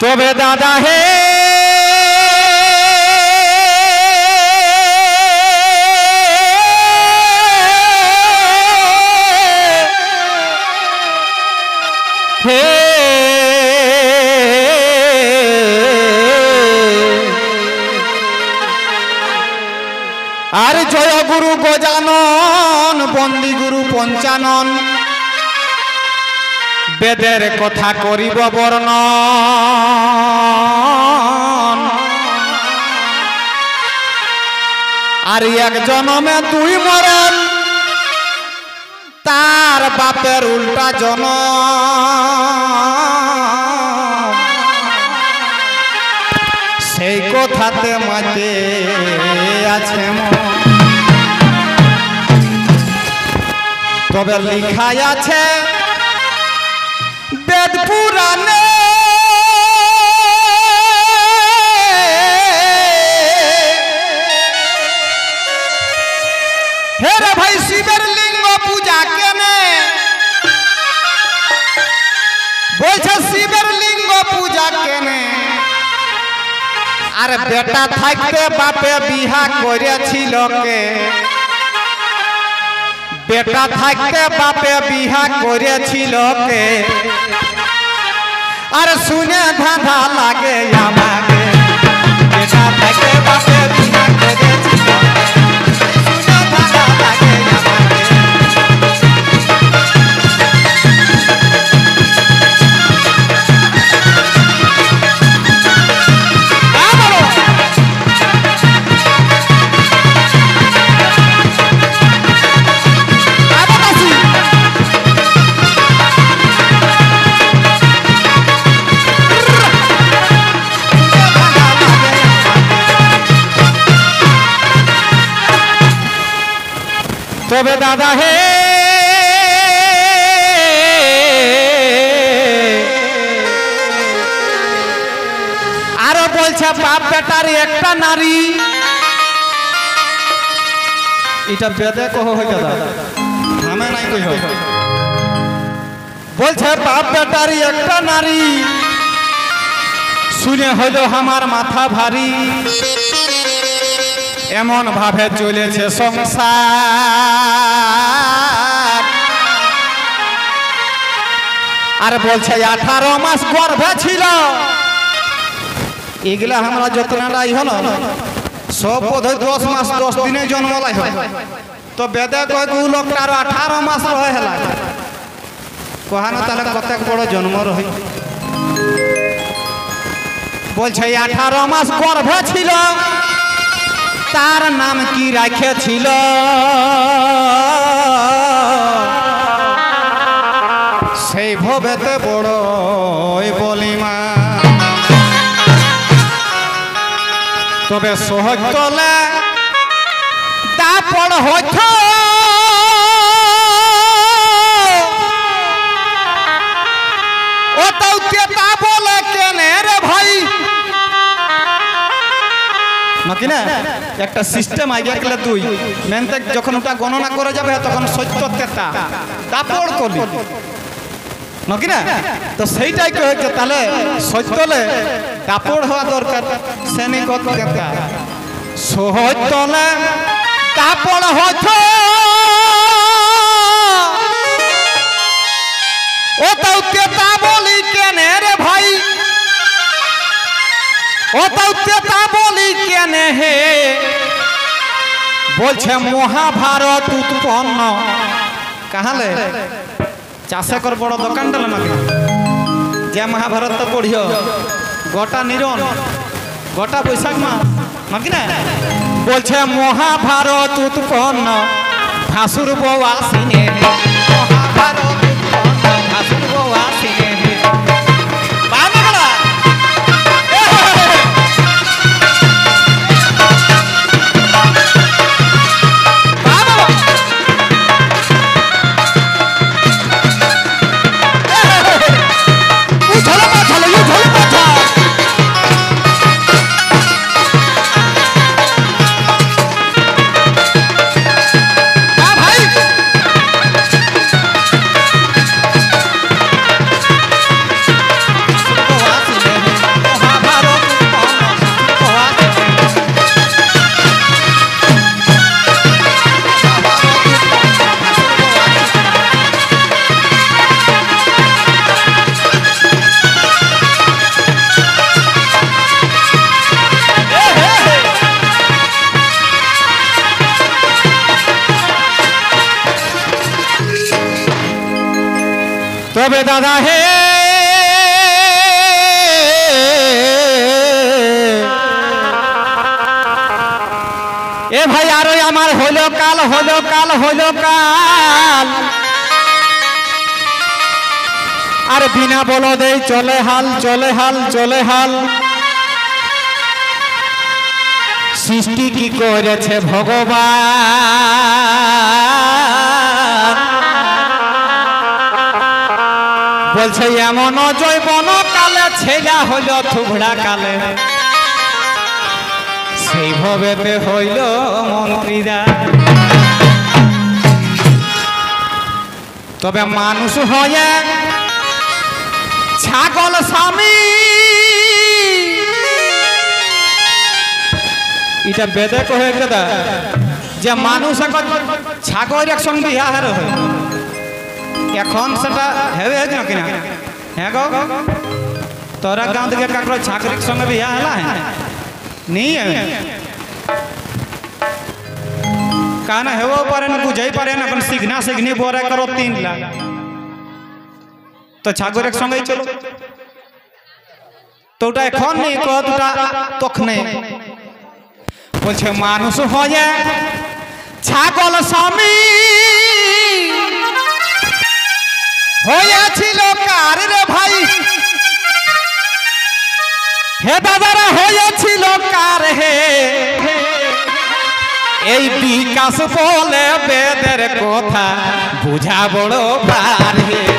তবে দাদা হে হে আর জয় গুরু গজানন বন্দী গুরু পঞ্চানন বেদের কথা করিব বর্ণন আর এক জনমে দুই মরণ তার বাপের উল্টা জনম সেই কথাতে মাঝে আছে তবে লিখাই আছে বেদ পুরাণে হে রে ভাই শিবের লিঙ্গ পূজা কেনে বলছে শিবের লিঙ্গ পূজা কেনে আর বেটা থাকতে বাপে বিহা করেছিল কে বেটা থাকতে বাপে বিহা করেছিল কে আর শুনে ধাঁধা লাগে আমাকে বেটা থাকতে বাপে বিহা করেছিল শুনে ধাঁধা লাগে আমাকে তবে দাদা হে আরো বলছে বাপ বেটার একটা নারী এটা বেদে কহ হয় দাদা আমি নাই কই হয় বলছে বাপ বেটার একটা নারী শুনে হইল আমার মাথা ভারী এমন ভাবে চলেছে সংসার আর বলছে 18 মাস গর্ভে ছিল এগুলা আমরা যতনারাই হলো সব বোধহয় 10 মাস 10 দিনে জন্মলাই হয় তো বেদে কয় লোকটার 18 মাস রহে হেলা কহানো তাহলে কতক বড় জন্ম রহে বলছে 18 মাস গর্ভে ছিল তার নাম কি রাখেছিল সেই ভবেতে বড় বলিমা তবে সহজ তলে দাপড় হইত ও তাও কেতা বলে কেনে রে ভাই নাকি না একটা সিস্টেম আইডিয়া গেলে তুই মেনতে যখন ওটা গণনা করে যাবে তখন সত্য তেতা দাপড় কলি নাকি না তো সেইটাই কয়েছে তাহলে সত্যলে দাপড় হওয়া দরকার সেনি কত তেতা সত্যলে দাপড় হতো ও তাও তেতা বলি কেনে রে ভাই ও তাও তেতা বলি কেনে হে বলছে মহাভারত উৎপন্ন কাহালে চাষে কর বড় দোকান ডালে নাকি যে মহাভারত তো পড়িও গোটা নিরন গোটা বৈশাখ মাস নাকি না বলছে মহাভারত উৎপন্ন ভাসুর বউ আসিনে মহাভারত উৎপন্ন ভাসুর বউ আসিনে তবে দাদা হে এ ভাই আরো আমার হলো কাল আর বিনা বলদে চলে হাল সৃষ্টি কি করেছে ভগবান বলছে এমন জৈবন কালে ছেলা হইল থুবড়া কালে সেইভাবে হইল মন্ত্রীরা তবে মানুষ হয়ে ছাগল স্বামী এটা বেদে কহে দাদা যে মানুষ এখন ছাগল একসঙ্গে বিয়া হয় এখন সেটা হেবে কিনা হ্যাঁ গো তোরা গাঁও থেকে কাকড় ছাগলের সঙ্গে বিয়া হলা नहीं है कहना है वो पारे न बुझाई पारे न अपन सीखनी बोरा करो 3 लाख तो छागोर एक संगे चलो तो ওটা এখন নেই কতটা তখনে বলছে মানুষ হয়ে ছাগল স্বামী হয়েছিল কার রে ভাই হে দাদারা হয়েছিল কার হে এই বিকাশ বলে বেদের কথা বুঝা বড় বার হে